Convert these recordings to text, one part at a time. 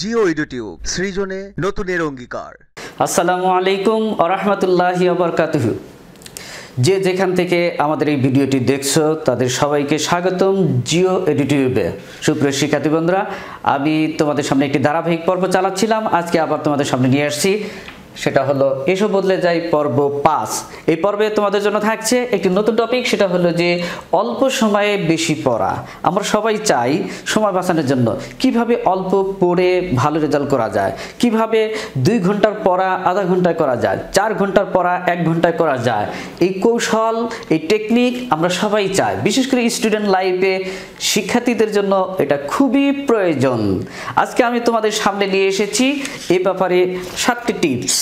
জিও এডুটিউব সৃজনে নতুনের অঙ্গীকার। আসসালামু আলাইকুম ওয়া রাহমাতুল্লাহি ওয়া বারাকাতুহু। যে যেখান থেকে আমাদের এই ভিডিওটি দেখছো তাদের সবাইকে স্বাগতম জিও এডুটিউবে। সুপ্রিয় শিক্ষার্থী বন্ধুরা, আমি তোমাদের সামনে একটি ধারাবাহিক পর্ব চালাচ্ছিলাম। আজকে আবার তোমাদের সামনে নিয়ে আসছি, সেটা হলো এসো বদলে যাই পর্ব 5। এই পর্বে তোমাদের জন্য থাকছে একটি নতুন টপিক, সেটা হলো যে অল্প সময়ে বেশি পড়া। আমরা সবাই চাই সময় বাঁচানোর জন্য কিভাবে অল্প পড়ে ভালো রেজাল্ট করা যায়, কিভাবে 2 ঘন্টার পড়া আধা ঘন্টায় করা যায়, 4 ঘন্টার পড়া 1 ঘন্টায় করা যায়। এই কৌশল, এই টেকনিক আমরা সবাই চাই, বিশেষ করে স্টুডেন্ট লাইফে শিক্ষার্থীদের জন্য এটা খুবই প্রয়োজন। আজকে আমি তোমাদের সামনে নিয়ে এসেছি এই ব্যাপারে 7টি টিপস।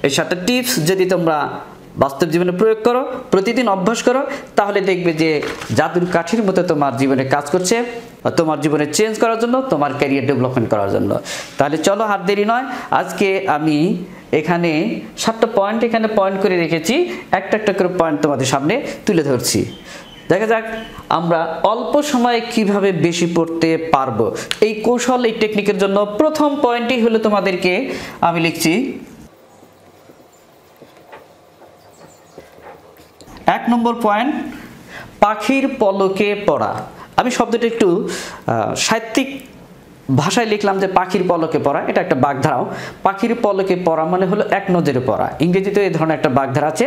এই 7টা টিপস যদি তোমরা বাস্তব জীবনে প্রয়োগ করো, প্রতিদিন অভ্যাস করো, তাহলে দেখবে যে জাদুর কাঠির মতো তোমার জীবনে কাজ করছে, তোমার জীবনে চেঞ্জ করার জন্য, তোমার ক্যারিয়ার ডেভেলপমেন্ট করার জন্য। তাহলে চলো, হাত দেরি নয়। আজকে আমি এখানে 7টা পয়েন্ট এখানে পয়েন্ট করে রেখেছি, একটা একটা করে পয়েন্ট তোমাদের সামনে তুলে ধরছি। দেখা যাক আমরা অল্প সময়ে কিভাবে বেশি পড়তে পারবো। এই কৌশল, এই টেকনিকের জন্য প্রথম পয়েন্টই হলো তোমাদেরকে আমি লিখছি 1 নম্বর পয়েন্ট, পাখির পলকে পড়া। আমি শব্দটা একটু সাহিত্যিক ভাষায় লিখলাম যে পাখির পলকে পড়া। এটা একটা বাগধারাও। পাখির পলকে পড়া মানে হলো এক নজরে পড়া। ইংরেজিতে এই ধরনের একটা বাগধারা আছে,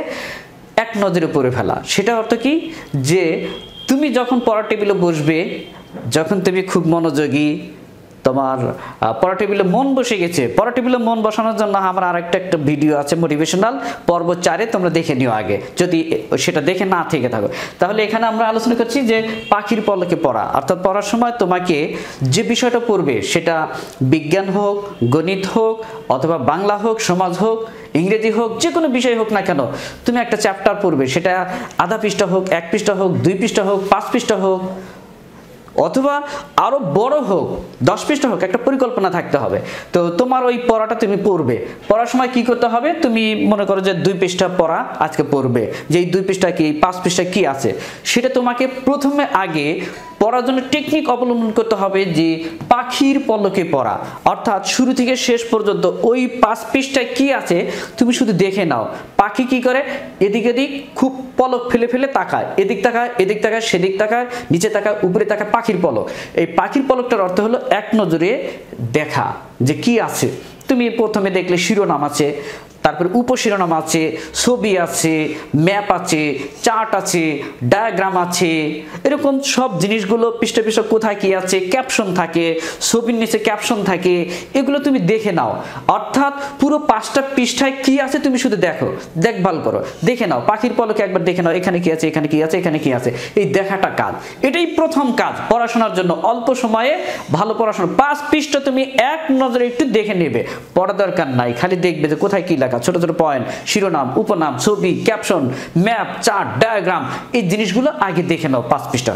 এক নজরে পড়ে ফেলা। সেটা অর্থ কি, যে তুমি যখন পড়ার টেবিলে বসবে, যখন তুমি খুব মনোযোগী, তোমার পড়া টেবিলে মন বসে গেছে। পড়া টেবিলে মন বসানোর জন্য আমার আরেকটা ভিডিও আছে মোটিভেশনাল, পর্ব 4-এ তোমরা দেখে নিও আগে, যদি সেটা দেখে না থেকে থাকো। তাহলে এখানে আমরা আলোচনা করছি যে পাখির পলকে পড়া, অর্থাৎ পড়ার সময় তোমাকে যে বিষয়টা পড়বে, সেটা বিজ্ঞান হোক, গণিত হোক, অথবা বাংলা হোক, সমাজ হোক, ইংরেজি হোক, যে কোনো বিষয় হোক না কেন, তুমি একটা চ্যাপ্টার পড়বে, সেটা আধা পৃষ্ঠা হোক, 1 পৃষ্ঠা হোক, 2 পৃষ্ঠা হোক, 5 পৃষ্ঠা হোক, অথবা আরো বড় হোক, 10 পৃষ্ঠা হোক, একটা পরিকল্পনা থাকতে হবে। তো তোমার ওই পড়াটা তুমি পড়বে, পড়ার সময় কি করতে হবে, তুমি মনে করো যে 2 পৃষ্ঠা পড়া আজকে পড়বে, যে এই 2 পৃষ্ঠা কি, 5 পৃষ্ঠা কি আছে, সেটা তোমাকে প্রথমে আগে পড়ার জন্য টেকনিক অবলম্বন করতে হবে যে পাখির পলকে পড়া। অর্থাৎ শুরু থেকে শেষ পর্যন্ত ওই 5 পৃষ্ঠায় কি আছে তুমি শুধু দেখে নাও। পাখি কি করে, এদিক এদিক খুব পলক ফেলে ফেলে তাকায়, এদিক তাকায়, এদিক তাকায়, সেদিক তাকায়, নিচে তাকায়, উপরে তাকায়, পাখির পলক। এই পাখির পলকটার অর্থ হলো এক নজরে দেখা যে কি আছে। তুমি প্রথমে দেখলে শিরোনাম আছে, তারপর উপশিরোনাম আছে, ছবি আছে, ম্যাপ আছে, চার্ট আছে, ডায়াগ্রাম আছে, এরকম সব জিনিসগুলো পৃষ্ঠা পৃষ্ঠা কোথায় কি আছে, ক্যাপশন থাকে, ছবির নিচে ক্যাপশন থাকে, এগুলো তুমি দেখে নাও। অর্থাৎ পুরো 5টা পৃষ্ঠায় কি আছে তুমি শুধু দেখো, দেখভাল করো, দেখে নাও। পাখির পলকে একবার দেখে নাও, এখানে কি আছে, এখানে কি আছে, এখানে কি আছে। এই দেখাটা কাজ, এটাই প্রথম কাজ পড়াশোনার জন্য। অল্প সময়ে ভালো পড়াশোনা, 5 পৃষ্ঠা তুমি এক নজরে একটু দেখে নেবে, পড়া দরকার নাই, খালি দেখবে যে কোথায় কি লেখা, ছোট ছোট পয়েন্ট, শিরোনাম, উপনাম, ছবি, ক্যাপশন, ম্যাপ, চার্ট, ডায়াগ্রাম, এই জিনিসগুলো আগে দেখে নাও। 5 পৃষ্ঠা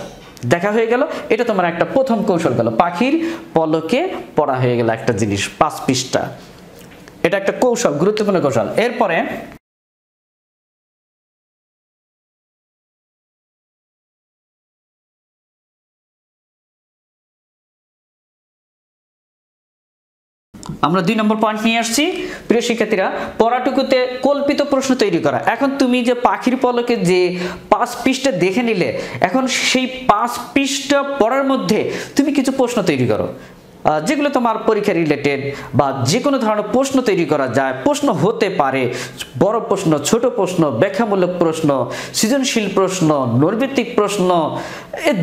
দেখা হয়ে গেল, এটা তোমার একটা প্রথম কৌশল গেল, পাখির পলকে পড়া হয়ে গেল একটা জিনিস 5 পৃষ্ঠা। এটা একটা কৌশল, গুরুত্বপূর্ণ কৌশল। এরপরে আমরা 2 নম্বর পয়েন্ট নিয়ে আসছি। প্রিয় শিক্ষার্থীরা, পড়াটুকুতে কল্পিত প্রশ্ন তৈরি করা। এখন তুমি যে পাখির পলকে যে 5 পৃষ্ঠা দেখে নিলে, এখন সেই 5 পৃষ্ঠা পড়ার মধ্যে তুমি কিছু প্রশ্ন তৈরি করো, যেগুলো তোমার পরীক্ষা রিলেটেড, বা যে কোনো ধরনের প্রশ্ন তৈরি করা যায়। প্রশ্ন হতে পারে বড় প্রশ্ন, ছোট প্রশ্ন, ব্যাখ্যামূলক প্রশ্ন, সৃজনশীল প্রশ্ন, নৈর্ব্যক্তিক প্রশ্ন,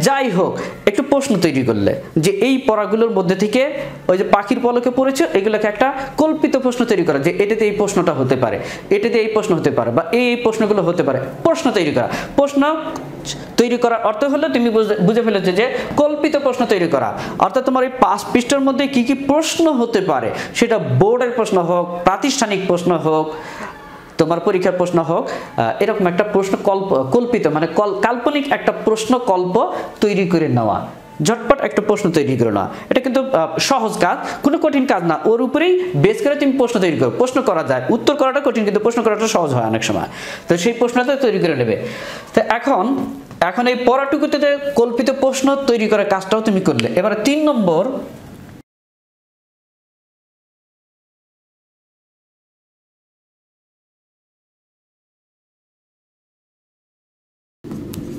যাই হোক, একটু প্রশ্ন তৈরি করলে যে এই পড়াগুলোর মধ্যে থেকে ওই যে পাখির পলকে পড়েছে, এগুলোকে একটা কল্পিত প্রশ্ন তৈরি করা, যে এটাতে এই প্রশ্নটা হতে পারে, এটাতে এই প্রশ্ন হতে পারে, বা এই প্রশ্নগুলো হতে পারে। প্রশ্ন তৈরি করা, প্রশ্ন তৈরি করার অর্থ হলো তুমি বুঝে ফেলেছো যে কল্পিত প্রশ্ন তৈরি করা। অর্থাৎ তোমার এই 5 পৃষ্ঠার মধ্যে কি কি প্রশ্ন হতে পারে, সেটা বোর্ডের প্রশ্ন হোক, প্রাতিষ্ঠানিক প্রশ্ন হোক, তোমার পরীক্ষার প্রশ্ন হোক, এরকম একটা প্রশ্ন কল্পিত মানে কাল্পনিক একটা প্রশ্ন কল্প তৈরি করে নেওয়া। ঝটপট একটা প্রশ্ন তৈরি করে না, এটা কিন্তু সহজ কাজ, কোনো কঠিন কাজ না। ওর উপরেই বেস করে তুমি প্রশ্ন তৈরি করো। প্রশ্ন করা যায়, উত্তর করাটা কঠিন, কিন্তু প্রশ্ন করাটা সহজ হয় অনেক সময়। তো সেই প্রশ্নটা তৈরি করে নেবে। তো এখন এই পড়াটুকুতে কল্পিত প্রশ্ন তৈরি করার কাজটাও তুমি করলে। এবারে 3 নম্বর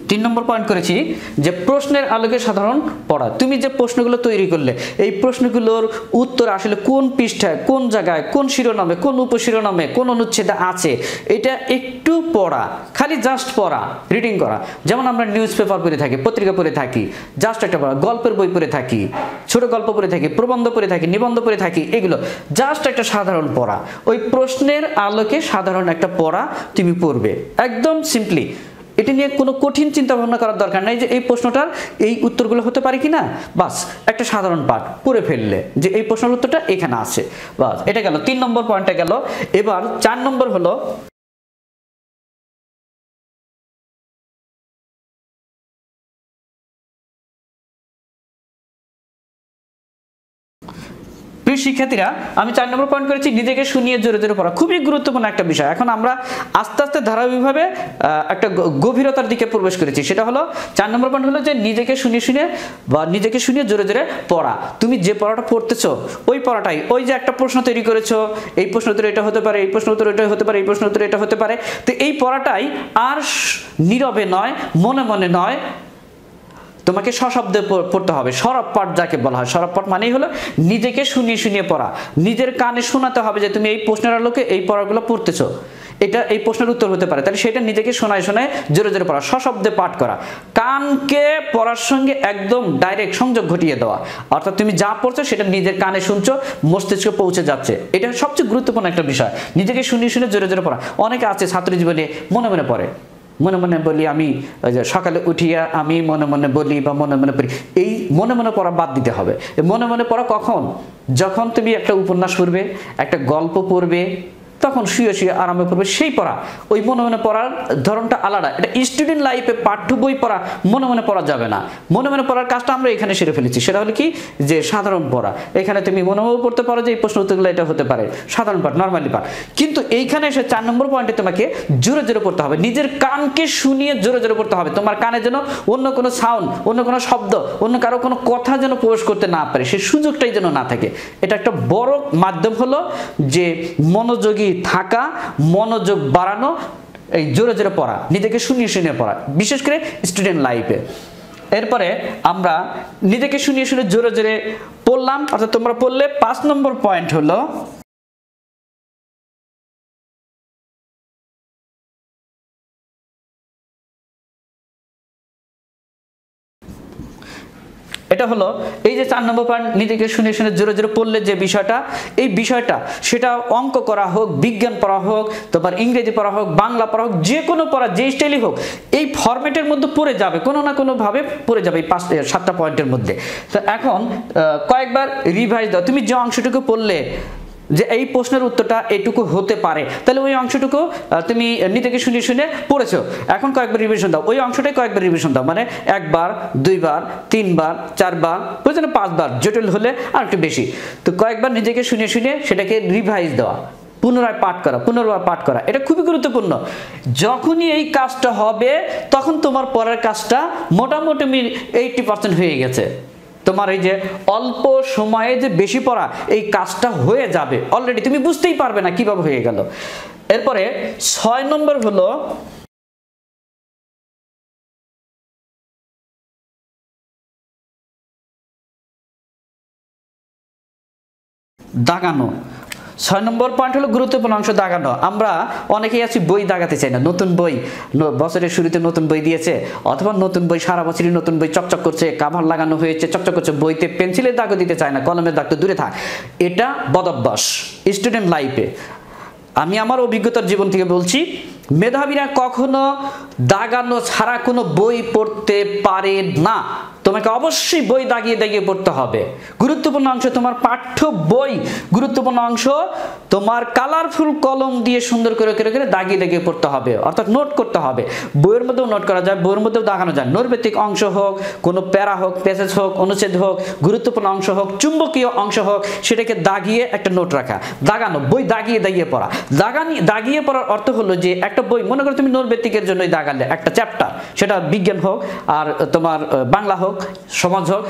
3 নম্বর পয়েন্ট করেছি যে প্রশ্নের আলোকে সাধারণ পড়া। তুমি যে প্রশ্নগুলো তৈরি করলে এই প্রশ্নগুলোর উত্তর আসলে কোন পৃষ্ঠায়, কোন জায়গায়, কোন শিরোনামে, কোন উপশিরোনামে, কোন অনুচ্ছেদে আছে, এটা একটু পড়া, খালি জাস্ট পড়া, রিডিং করা। যেমন আমরা নিউজ পেপার পড়ে থাকি, পত্রিকা পড়ে থাকি, জাস্ট একটা পড়া, গল্পের বই পড়ে থাকি, ছোট গল্প পড়ে থাকি, প্রবন্ধ পড়ে থাকি, নিবন্ধ পড়ে থাকি, এগুলো জাস্ট একটা সাধারণ পড়া। ওই প্রশ্নের আলোকে সাধারণ একটা পড়া তুমি পড়বে, একদম সিম্পলি। এটা নিয়ে কোনো কঠিন চিন্তা ভাবনা করার দরকার নাই যে এই প্রশ্নটার এই উত্তরগুলো হতে পারে কিনা, বাস একটা সাধারণ পাঠ পড়ে ফেললে যে এই প্রশ্নের উত্তরটা এখানে আছে, বাস এটা গেল 3 নম্বর পয়েন্টটা গেল। এবার 4 নম্বর হলো প্রিয় শিক্ষার্থীরা, আমি 4 নম্বর পয়েন্ট করেছি নিজেকে শুনিয়ে জোরে জোরে পড়া। খুবই গুরুত্বপূর্ণ একটা বিষয়। এখন আমরা আস্তে আস্তে ধারাবাহিকভাবে একটা গভীরতার দিকে প্রবেশ করেছি। সেটা হলো 4 নম্বর পয়েন্ট হলো যে নিজেকে শুনিয়ে শুনিয়ে বা নিজেকে শুনিয়ে জোরে জোরে পড়া। তুমি যে পড়াটা পড়তেছো ওই পড়াটাই, ওই যে একটা প্রশ্ন তৈরি করেছো, এই প্রশ্ন উত্তর এটা হতে পারে, এই প্রশ্ন উত্তর এটা হতে পারে, এই প্রশ্ন উত্তর এটা হতে পারে, তো এই পড়াটাই আর নীরবে নয়, মনে মনে নয়, তোমাকে সশব্দে পড়তে হবে। সরব পাঠ যাকে বলা হয়, সরব পাঠ মানেই হলো নিজেকে শুনিয়ে শুনিয়ে পড়া। নিজের কানে শোনাতে হবে যে তুমি এই প্রশ্নের আলোকে এই পড়াগুলো পড়তেছো, এটা এই প্রশ্নের উত্তর হতে পারে, তাহলে সেটা নিজেকে শোনায় শোনায় জোরে জোরে পড়া, সশব্দে পাঠ করা, কানকে পড়ার সঙ্গে একদম ডাইরেক্ট সংযোগ ঘটিয়ে দেওয়া। অর্থাৎ তুমি যা পড়ছো সেটা নিজের কানে শুনছো, মস্তিষ্কে পৌঁছে যাচ্ছে। এটা সবচেয়ে গুরুত্বপূর্ণ একটা বিষয়, নিজেকে শুনিয়ে শুনে জোরে জোরে পড়া। অনেকে আছে ছাত্র জীবনে মনে মনে পড়ে, মনে মনে বলি, আমি সকালে উঠিয়া আমি মনে মনে বলি বা মনে মনে পড়ি। এই মনে মনে পড়া বাদ দিতে হবে। মনে মনে পড়া কখন? যখন তুমি একটা উপন্যাস পড়বে, একটা গল্প পড়বে, তখন শুয়ে শুয়ে আরামে পড়বে, সেই পড়া। ওই মনে মনে পড়ার ধরনটা আলাদা। এটা স্টুডেন্ট লাইফে পাঠ্য বই পড়া মনে মনে পড়া যাবে না। মনে মনে পড়ার কাজটা আমরা এখানে সেরে ফেলেছি। সেটা হলো কি, যে সাধারণ পড়া। এখানে তুমি মনে মনে পড়তে পারো যে এই প্রশ্ন উত্তরগুলো এটা হতে পারে, সাধারণ পাঠ, নর্মালি পাঠ। কিন্তু এইখানে এসে 4 নম্বর পয়েন্টে তোমাকে জোরে জোরে পড়তে হবে, নিজের কানকে শুনিয়ে জোরে জোরে পড়তে হবে। তোমার কানে যেন অন্য কোনো সাউন্ড, অন্য কোনো শব্দ, অন্য কারো কোনো কথা যেন প্রবেশ করতে না পারে, সেই সুযোগটাই যেন না থাকে। এটা একটা বড় মাধ্যম হলো যে মনোযোগী থাকা, মনোযোগ বাড়ানো, এই জোরে জোরে পড়া, নিজেকে শুনিয়ে শুনিয়ে পড়া, বিশেষ করে স্টুডেন্ট লাইফে। এরপরে আমরা নিজেকে শুনিয়ে শুনে জোরে জোরে পড়লাম, অর্থাৎ তোমরা পড়লে। 5 নম্বর পয়েন্ট হলো এটা হলো এই যে 4 নম্বর পয়েন্ট, নিজেকে শুনে শুনে জোরে জোরে পড়লে যে বিষয়টা, এই বিষয়টা সেটা অঙ্ক করা হোক, বিজ্ঞান পড়া হোক, তোমার ইংরেজি পড়া হোক, বাংলা পড়া হোক, যে কোনো পড়া, যে স্টাইলই হোক, এই ফরম্যাটের মধ্যে পড়ে যাবে, কোনো না কোনো ভাবে পড়ে যাবে এই 7টা পয়েন্টের মধ্যে। তো এখন কয়েকবার রিভাইজ দাও। তুমি যে অংশটুকু পড়লে যে এই প্রশ্নের উত্তরটা এটুকু হতে পারে, তাহলে ওই অংশটুকু তুমি নিজেকে শুনে শুনে পড়েছো, এখন কয়েকবার রিভিশন দাও, ওই অংশটাই কয়েকবার রিভিশন দাও, মানে 1 বার, 2 বার, 3 বার, 4 বার, প্রয়োজনে 5 বার, জটিল হলে আর একটু বেশি। তো কয়েকবার নিজেকে শুনে শুনে সেটাকে রিভাইজ দেওয়া, পুনরায় পাঠ করা, পুনর্বার পাঠ করা, এটা খুবই গুরুত্বপূর্ণ। যখনই এই কাজটা হবে তখন তোমার পরের কাজটা মোটামুটি 80% হয়ে গেছে। তোমার এই যে অল্প সময়ে যে বেশি পড়া, এই কাজটা হয়ে যাবে অলরেডি, তুমি বুঝতেই পারবে না কিভাবে হয়ে গেল। এরপরে 6 নম্বর হলো দাগানো। 6 নম্বর পয়েন্ট হলো গুরুত্বপূর্ণ অংশ, দাগানো। আমরা অনেকেই আছি বই দাগাতে চাই না। নতুন বই, বছরের শুরুতে নতুন বই দিয়েছে, অথবা নতুন বই, সারা বছরই নতুন বই চকচক করছে, কাভার লাগানো হয়েছে, চকচক করছে, বইতে পেন্সিলের দাগও দিতে চায় না, কলমের দাগ তো দূরে থাক। এটা বদভ্যাস স্টুডেন্ট লাইফে। আমি আমার অভিজ্ঞতার জীবন থেকে বলছি, মেধাবীরা কখনো দাগানো ছাড়া কোনো বই পড়তে পারে না। তোমাকে অবশ্যই বই দাগিয়ে দাগিয়ে পড়তে হবে। গুরুত্বপূর্ণ অংশ তোমার পাঠ্য বই, গুরুত্বপূর্ণ অংশ তোমার কালারফুল কলম দিয়ে সুন্দর করে করে করে দাগিয়ে দাগিয়ে পড়তে হবে, অর্থাৎ নোট করতে হবে। বইয়ের মধ্যেও নোট করা যায়, বইয়ের মধ্যেও দাগানো যায়। নৈর্ব্যক্তিক অংশ হোক, কোনো প্যারা হোক, প্যাসেজ হোক, অনুচ্ছেদ হোক, গুরুত্বপূর্ণ অংশ হোক, চুম্বকীয় অংশ হোক, সেটাকে দাগিয়ে একটা নোট রাখা। দাগানো, বই দাগিয়ে দাগিয়ে পড়া। দাগিয়ে পড়ার অর্থ হলো যে একটা বই, মনে করো তুমি নৈর্ব্যক্তিকের জন্যই দাগালে একটা চ্যাপ্টার, সেটা বিজ্ঞান হোক আর তোমার বাংলা হোক, সমাজ হোক,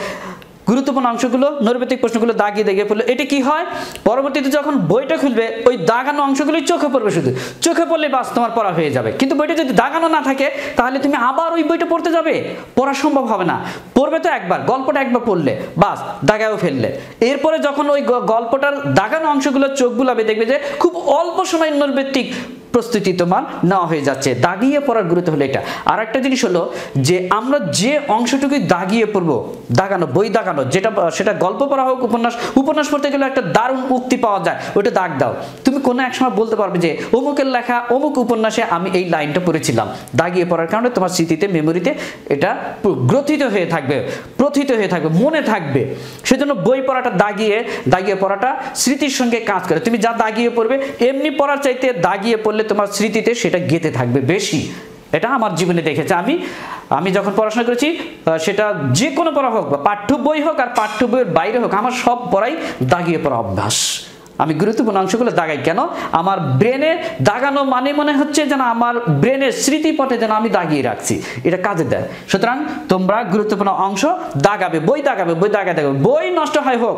গুরুত্বপূর্ণ অংশগুলো নৈর্ব্যক্তিক প্রশ্নগুলো দাগিয়ে দাগিয়ে পড়লো। এটা কি হয়, পরবর্তীতে যখন বইটা খুলবে ওই দাগানো অংশগুলোই চোখে পড়বে, শুধু চোখে পড়লে বাস তোমার পড়া হয়ে যাবে। কিন্তু বইটা যদি দাগানো না থাকে তাহলে তুমি আবার ওই বইটা পড়তে যাবে, পড়া সম্ভব হবে না। পড়বে তো একবার, গল্পটা একবার পড়লে বাস দাগাও ফেললে। এরপরে যখন ওই গল্পটার দাগানো অংশগুলো চোখ বুলাবে, দেখবে যে খুব অল্প সময় নৈর্ব্যক্তিক প্রস্তুতি তোমার নেওয়া হয়ে যাচ্ছে। দাগিয়ে পড়ার গুরুত্ব হলো এটা। আর একটা জিনিস হলো যে আমরা যে অংশটুকু দাগিয়ে পড়বো, দাগানো বই দাগানো, সেটা গল্প পড়া হোক, উপন্যাস পড়তে গেলে একটা দারুণ উক্তি পাওয়া যায়, ওটা দাগ দাও। তুমি কোনো এক সময় বলতে পারবে যে অমুকের লেখা অমুক উপন্যাসে আমি এই লাইনটা পড়েছিলাম। দাগিয়ে পড়ার কারণে তোমার স্মৃতিতে, মেমোরিতে এটা গ্রথিত হয়ে থাকবে, প্রথিত হয়ে থাকবে, মনে থাকবে। সেজন্য বই পড়াটা দাগিয়ে পড়াটা স্মৃতির সঙ্গে কাজ করে। তুমি যা দাগিয়ে পড়বে, এমনি পড়ার চাইতে দাগিয়ে পড়লে তোমার স্মৃতিতে সেটা গেঁথে থাকবে বেশি। এটা আমার জীবনে দেখেছি। আমি যখন পড়াশোনা করেছি, সেটা যে কোনো পড়া হোক, বা পাঠ্য বই হোক আর পাঠ্য বইয়ের বাইরে হোক, আমার সব পড়াই দাগিয়ে পড়া অভ্যাস। আমি গুরুত্বপূর্ণ অংশগুলো দাগাই কেন? আমার ব্রেনে দাগানো মানে মনে হচ্ছে যেন আমার ব্রেনের স্মৃতিপটে যেন আমি দাগিয়ে রাখছি, এটা কাজে দেয়। সুতরাং তোমরা গুরুত্বপূর্ণ অংশ দাগাবে, বই দাগাবে, বই দাগাতে হবে। বই নষ্ট হয় হোক,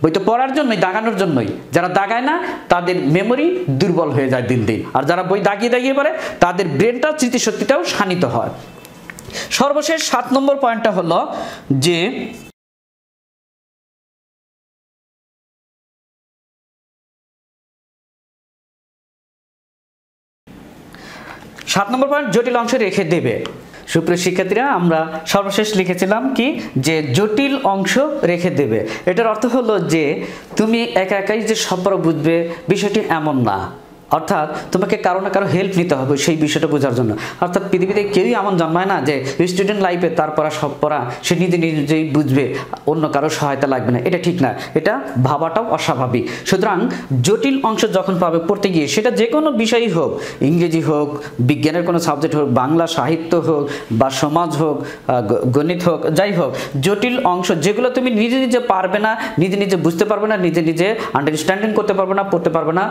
বই তো পড়ার জন্যই, দাগানোর জন্যই। যারা দাগায় না তাদের মেমোরি দুর্বল হয়ে যায় দিন দিন। আর যারা বই দাগিয়ে পড়ে তাদের ব্রেনটা, স্মৃতিশক্তিটাও শানিত হয়। সর্বশেষ 7 নম্বর পয়েন্টটা হলো যে 7 নম্বর পয়েন্ট, জটিল অংশ রেখে দেবে। সুপ্রিয় শিক্ষার্থীরা, আমরা সর্বশেষ লিখেছিলাম কি, যে জটিল অংশ রেখে দেবে। এটার অর্থ হলো যে তুমি একা একাই যে সব বুঝবে, বিষয়টি এমন না। অর্থাৎ তোমাকে কারো না কারো হেল্প নিতে হবে সেই বিষয়টা বোঝার জন্য। অর্থাৎ পৃথিবীতে কেউই এমন জন্মায় না যে স্টুডেন্ট লাইফে তার পড়া সব পড়া সে নিজেই বুঝবে, অন্য কারো সহায়তা লাগবে না। এটা ঠিক না, এটা ভাবাটাও অস্বাভাবিক। সুতরাং জটিল অংশ যখন পাবে পড়তে গিয়ে, সেটা যে কোনো বিষয়ই হোক, ইংরেজি হোক, বিজ্ঞানের কোনো সাবজেক্ট হোক, বাংলা সাহিত্য হোক, বা সমাজ হোক, গণিত হোক, যাই হোক, জটিল অংশ যেগুলো তুমি নিজে পারবে না, নিজে বুঝতে পারবে না, নিজে আন্ডারস্ট্যান্ডিং করতে পারবে না, পড়তে পারবে না,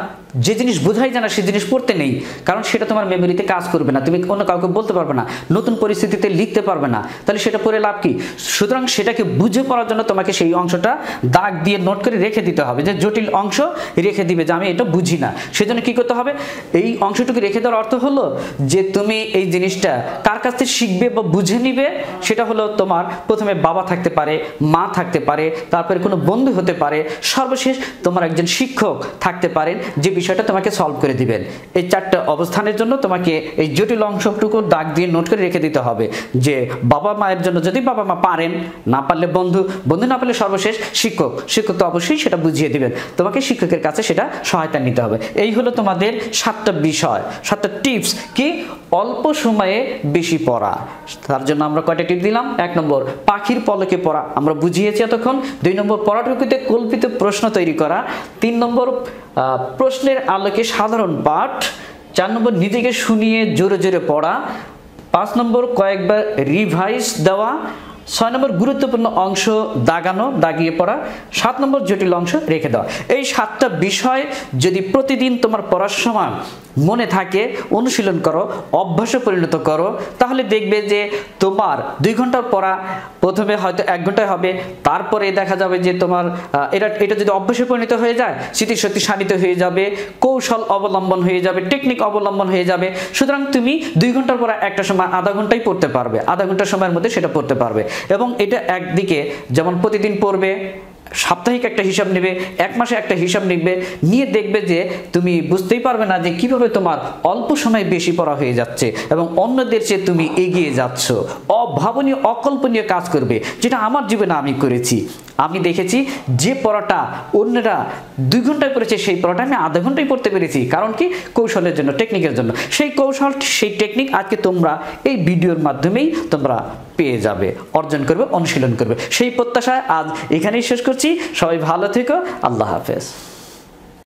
যে জিনিস বোঝাই জানা সেই জিনিস পড়তে নেই, কারণ সেটা তোমার মেমোরিতে কাজ করবে না, তুমি অন্য কাউকে বলতে পারবে না, নতুন পরিস্থিতিতে লিখতে পারবে না, তাহলে সেটা পড়ে লাভ কি? সুতরাং সেটাকে বুঝে পড়ার জন্য তোমাকে সেই অংশটা দাগ দিয়ে নোট করে রেখে দিতে হবে, যে জটিল অংশ রেখে দিবে যে আমি এটা বুঝি না। সেজন্য কি করতে হবে? এই অংশটুকু রেখে দেওয়ার অর্থ হলো যে তুমি এই জিনিসটা কার কাছ থেকে শিখবে বা বুঝে নিবে। সেটা হলো তোমার প্রথমে বাবা থাকতে পারে, মা থাকতে পারে, তারপরে কোনো বন্ধু হতে পারে, সর্বশেষ তোমার একজন শিক্ষক থাকতে পারেন, যে বিষয়টা তোমাকে সলভ করে দিবেন। এই 4টা অবস্থানের জন্য তোমাকে এই জটিল অংশটুকু দাগ দিয়ে নোট করে রেখে দিতে হবে। যে বাবা মায়ের জন্য যদি বাবা মা পারেন, না পারলে বন্ধু না পারলে সর্বশেষ শিক্ষক তো অবশ্যই সেটা বুঝিয়ে দিবেন। তোমাকে শিক্ষকের কাছে সেটা সহায়তা নিতে হবে। এই হলো তোমাদের 7টা বিষয়, 7টা টিপস। কি? অল্প সময়ে বেশি পড়া। তার জন্য আমরা কয়টা টিপ দিলাম? 1 নম্বর, পাখির পলকে পড়া, আমরা বুঝিয়েছি এতক্ষণ। 2 নম্বর, পড়াটুকুতে কল্পিত প্রশ্ন তৈরি করা। 3 নম্বর, প্রশ্নের আলোকে সাধারণ পাঠ। 4 নম্বর, নিজেকে শুনিয়ে জোরে জোরে পড়া। 5 নম্বর, কয়েকবার রিভাইজ দেওয়া। 6 নম্বর, গুরুত্বপূর্ণ অংশ দাগিয়ে পড়া। 7 নম্বর, জটিল অংশ রেখে দেওয়া। এই 7টা বিষয় যদি প্রতিদিন তোমার পড়ার সময় মনে থাকে, অনুশীলন করো, অভ্যাসে পরিণত করো, তাহলে দেখবে যে তোমার 2 ঘন্টার পড়া প্রথমে হয়তো 1 ঘন্টায় হবে, তারপরে দেখা যাবে যে তোমার এটা যদি অভ্যাসে পরিণত হয়ে যায়, স্মৃতিশক্তি শানিত হয়ে যাবে, কৌশল অবলম্বন হয়ে যাবে, টেকনিক অবলম্বন হয়ে যাবে। সুতরাং তুমি 2 ঘন্টার পড়া একটা সময় আধা ঘন্টায় পড়তে পারবে, আধা ঘন্টার সময়ের মধ্যে সেটা পড়তে পারবে। এবং এটা একদিকে যেমন প্রতিদিন পড়বে, সাপ্তাহিক একটা হিসাব নেবে, 1 মাসে একটা হিসাব নিয়ে দেখবে যে তুমি বুঝতেই পারবে না যে কিভাবে তোমার অল্প সময়ে বেশি পড়া হয়ে যাচ্ছে এবং অন্যদের চেয়ে তুমি এগিয়ে যাচ্ছ। অভাবনীয়, অকল্পনীয় কাজ করবে, যেটা আমার জীবনে আমি করেছি। আমি দেখেছি যে পড়াটা অন্যরা 2 ঘন্টায় পড়েছে, সেই পড়াটা আমি আধা ঘন্টায় পড়তে পেরেছি। কারণ কি? কৌশলের জন্য, টেকনিকের জন্য। সেই কৌশল, সেই টেকনিক আজকে তোমরা এই ভিডিওর মাধ্যমেই তোমরা পেয়ে যাবে, অর্জন করবে, অনুশীলন করবে। সেই প্রত্যাশায় আজ এখানেই শেষ করছি। সবাই ভালো থেকো। আল্লাহ হাফেজ।